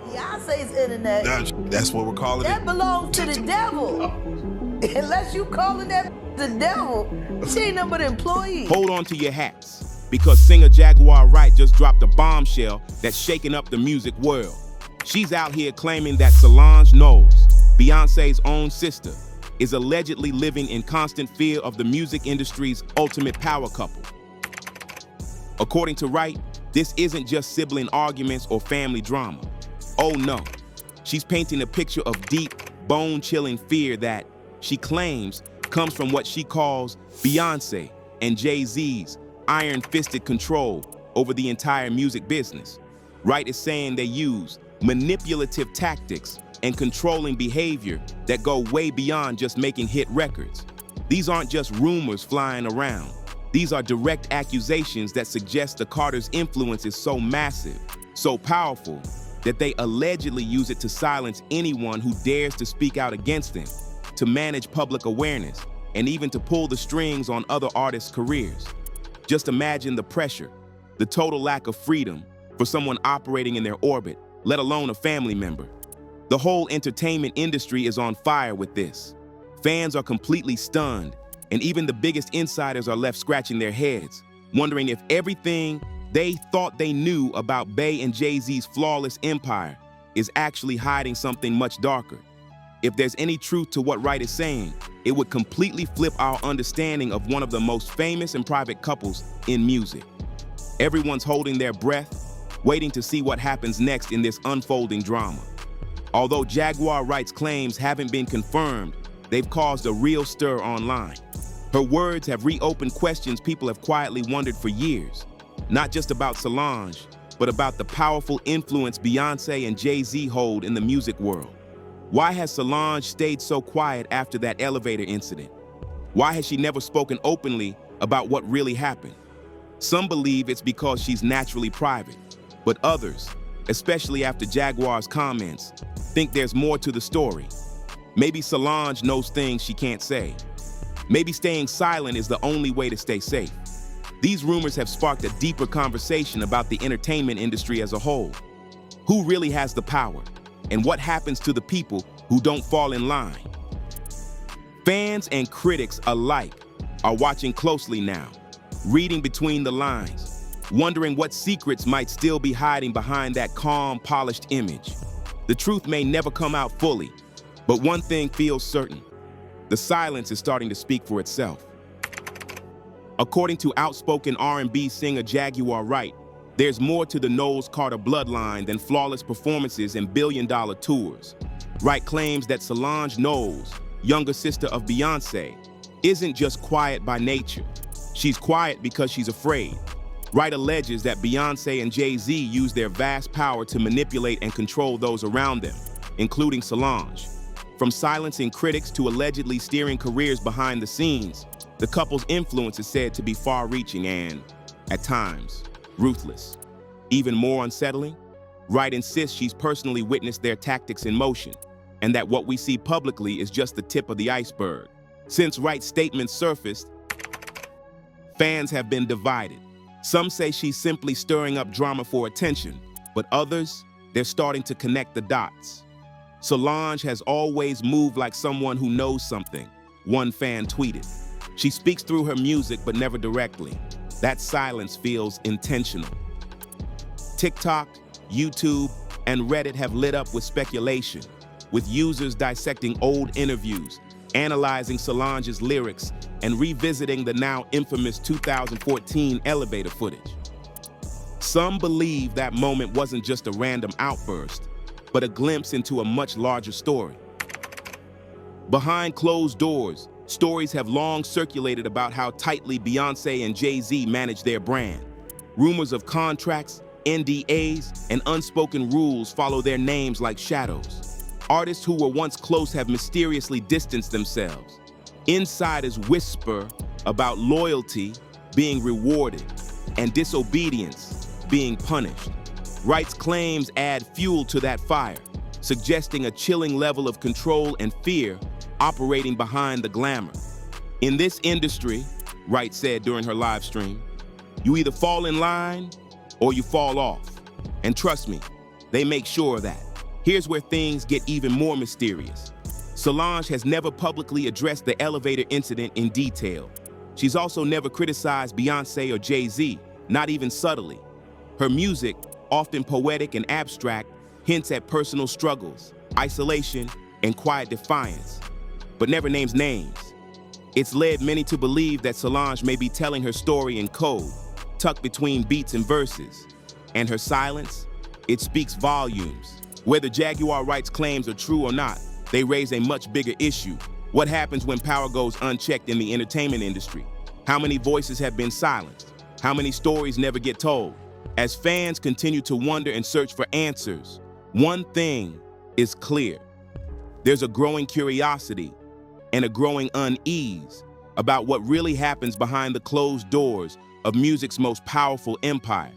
Beyonce's internet. That's what we're calling That it. belongs to the devil. Unless you calling that the devil, she ain't nothing but an employee. Hold on to your hats, because singer Jaguar Wright just dropped a bombshell that's shaking up the music world. She's out here claiming that Solange Knowles, Beyoncé's own sister, is allegedly living in constant fear of the music industry's ultimate power couple. According to Wright, this isn't just sibling arguments or family drama. Oh no, she's painting a picture of deep, bone-chilling fear that, she claims, comes from what she calls Beyoncé and Jay-Z's iron-fisted control over the entire music business. Wright is saying they use manipulative tactics and controlling behavior that go way beyond just making hit records. These aren't just rumors flying around. These are direct accusations that suggest the Carters' influence is so massive, so powerful, that they allegedly use it to silence anyone who dares to speak out against them, to manage public awareness, and even to pull the strings on other artists' careers. Just imagine the pressure, the total lack of freedom for someone operating in their orbit, let alone a family member. The whole entertainment industry is on fire with this. Fans are completely stunned, and even the biggest insiders are left scratching their heads, wondering if everything they thought they knew about Bey and Jay-Z's flawless empire is actually hiding something much darker. If there's any truth to what Wright is saying, it would completely flip our understanding of one of the most famous and private couples in music. Everyone's holding their breath, waiting to see what happens next in this unfolding drama. Although Jaguar Wright's claims haven't been confirmed, they've caused a real stir online. Her words have reopened questions people have quietly wondered for years, not just about Solange, but about the powerful influence Beyoncé and Jay-Z hold in the music world. Why has Solange stayed so quiet after that elevator incident? Why has she never spoken openly about what really happened? Some believe it's because she's naturally private, but others, especially after Jaguar's comments, think there's more to the story. Maybe Solange knows things she can't say. Maybe staying silent is the only way to stay safe. These rumors have sparked a deeper conversation about the entertainment industry as a whole. Who really has the power? And what happens to the people who don't fall in line? Fans and critics alike are watching closely now, reading between the lines, wondering what secrets might still be hiding behind that calm, polished image. The truth may never come out fully, but one thing feels certain. The silence is starting to speak for itself. According to outspoken R&B singer Jaguar Wright, there's more to the Knowles-Carter bloodline than flawless performances and billion-dollar tours. Wright claims that Solange Knowles, younger sister of Beyoncé, isn't just quiet by nature. She's quiet because she's afraid. Wright alleges that Beyoncé and Jay-Z use their vast power to manipulate and control those around them, including Solange. From silencing critics to allegedly steering careers behind the scenes, the couple's influence is said to be far-reaching and, at times, ruthless. Even more unsettling, Wright insists she's personally witnessed their tactics in motion, and that what we see publicly is just the tip of the iceberg. Since Wright's statements surfaced, fans have been divided. Some say she's simply stirring up drama for attention, but others, they're starting to connect the dots. Solange has always moved like someone who knows something, one fan tweeted. She speaks through her music, but never directly. That silence feels intentional. TikTok, YouTube, and Reddit have lit up with speculation, with users dissecting old interviews, analyzing Solange's lyrics, and revisiting the now infamous 2014 elevator footage. Some believe that moment wasn't just a random outburst, but a glimpse into a much larger story. Behind closed doors, stories have long circulated about how tightly Beyoncé and Jay-Z manage their brand. Rumors of contracts, NDAs, and unspoken rules follow their names like shadows. Artists who were once close have mysteriously distanced themselves. Insiders whisper about loyalty being rewarded and disobedience being punished. Wright's claims add fuel to that fire, suggesting a chilling level of control and fear operating behind the glamour. In this industry, Wright said during her live stream, you either fall in line or you fall off. And trust me, they make sure of that. Here's where things get even more mysterious. Solange has never publicly addressed the elevator incident in detail. She's also never criticized Beyoncé or Jay-Z, not even subtly. Her music, often poetic and abstract, hints at personal struggles, isolation, and quiet defiance, but never names names. It's led many to believe that Solange may be telling her story in code, tucked between beats and verses. And her silence, it speaks volumes. Whether Jaguar Wright's claims are true or not, they raise a much bigger issue. What happens when power goes unchecked in the entertainment industry? How many voices have been silenced? How many stories never get told? As fans continue to wonder and search for answers, one thing is clear. There's a growing curiosity and a growing unease about what really happens behind the closed doors of music's most powerful empire.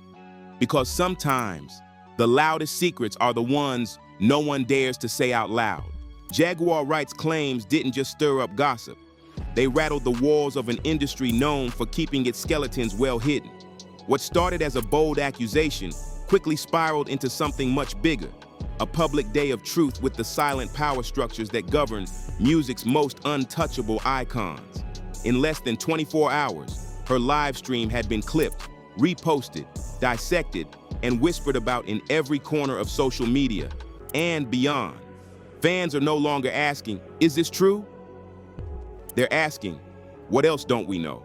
Because sometimes the loudest secrets are the ones no one dares to say out loud. Jaguar Wright's claims didn't just stir up gossip. They rattled the walls of an industry known for keeping its skeletons well hidden. What started as a bold accusation quickly spiraled into something much bigger, a public day of truth with the silent power structures that govern music's most untouchable icons. In less than 24 hours, her live stream had been clipped, reposted, dissected, and whispered about in every corner of social media and beyond. Fans are no longer asking, "Is this true?" They're asking, "What else don't we know?"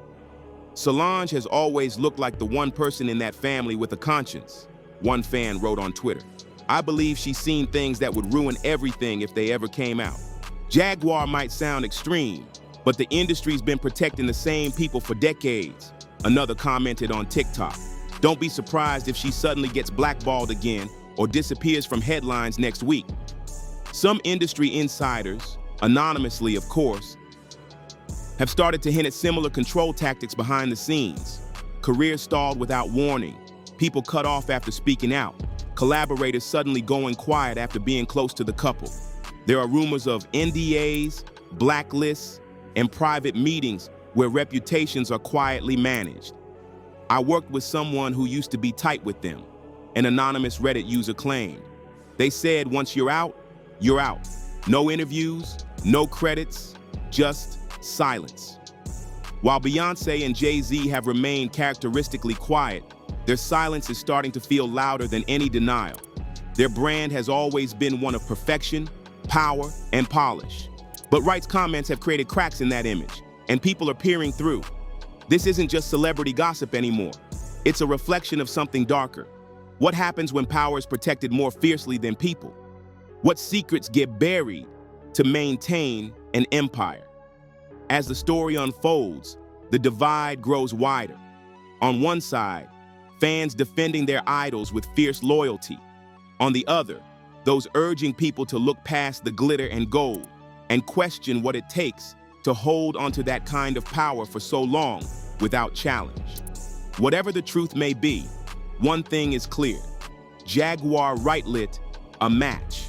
Solange has always looked like the one person in that family with a conscience, one fan wrote on Twitter. "I believe she's seen things that would ruin everything if they ever came out." Jaguar might sound extreme, but the industry's been protecting the same people for decades, another commented on TikTok. "Don't be surprised if she suddenly gets blackballed again or disappears from headlines next week." Some industry insiders, anonymously of course, have started to hint at similar control tactics behind the scenes. Careers stalled without warning, people cut off after speaking out, collaborators suddenly going quiet after being close to the couple. There are rumors of NDAs, blacklists, and private meetings where reputations are quietly managed. "I worked with someone who used to be tight with them," an anonymous Reddit user claimed. "They said once you're out, you're out. No interviews, no credits, just silence." While Beyoncé and Jay-Z have remained characteristically quiet, their silence is starting to feel louder than any denial. Their brand has always been one of perfection, power, and polish. But Wright's comments have created cracks in that image, and people are peering through. This isn't just celebrity gossip anymore. It's a reflection of something darker. What happens when power is protected more fiercely than people? What secrets get buried to maintain an empire? As the story unfolds, the divide grows wider. On one side, fans defending their idols with fierce loyalty. On the other, those urging people to look past the glitter and gold and question what it takes to hold onto that kind of power for so long without challenge. Whatever the truth may be, one thing is clear. Jaguar Wright lit a match,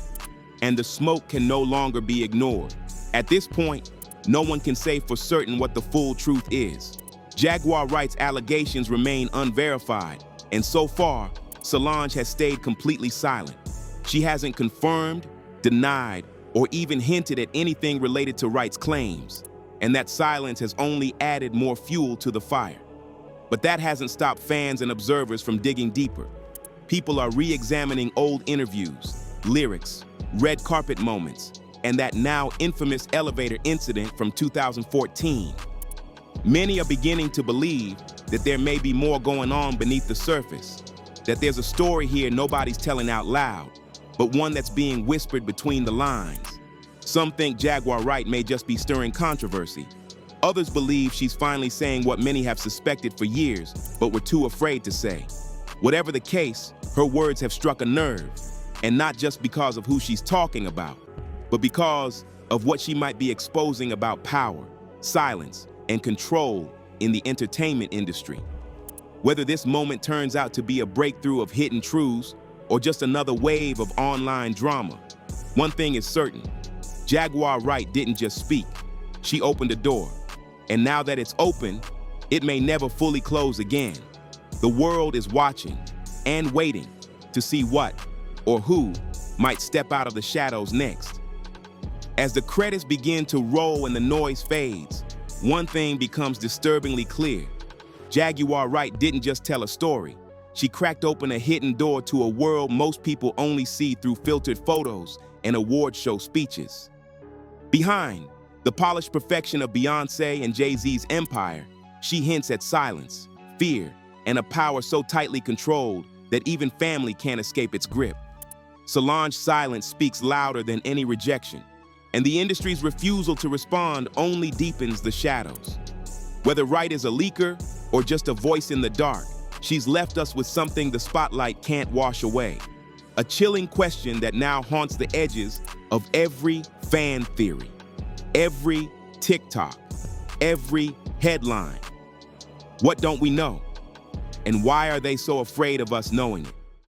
and the smoke can no longer be ignored. At this point, no one can say for certain what the full truth is. Jaguar Wright's allegations remain unverified, and so far, Solange has stayed completely silent. She hasn't confirmed, denied, or even hinted at anything related to Wright's claims, and that silence has only added more fuel to the fire. But that hasn't stopped fans and observers from digging deeper. People are re-examining old interviews, lyrics, red carpet moments, and that now infamous elevator incident from 2014. Many are beginning to believe that there may be more going on beneath the surface, that there's a story here nobody's telling out loud, but one that's being whispered between the lines. Some think Jaguar Wright may just be stirring controversy. Others believe she's finally saying what many have suspected for years, but were too afraid to say. Whatever the case, her words have struck a nerve, and not just because of who she's talking about, but because of what she might be exposing about power, silence, and control in the entertainment industry. Whether this moment turns out to be a breakthrough of hidden truths or just another wave of online drama, one thing is certain. Jaguar Wright didn't just speak. She opened a door. And now that it's open, it may never fully close again. The world is watching and waiting to see what or who might step out of the shadows next. As the credits begin to roll and the noise fades, one thing becomes disturbingly clear. Jaguar Wright didn't just tell a story. She cracked open a hidden door to a world most people only see through filtered photos and award show speeches. Behind the polished perfection of Beyoncé and Jay-Z's empire, she hints at silence, fear, and a power so tightly controlled that even family can't escape its grip. Solange's silence speaks louder than any rejection, and the industry's refusal to respond only deepens the shadows. Whether Wright is a leaker or just a voice in the dark, she's left us with something the spotlight can't wash away. A chilling question that now haunts the edges of every fan theory, every TikTok, every headline. What don't we know? And why are they so afraid of us knowing it?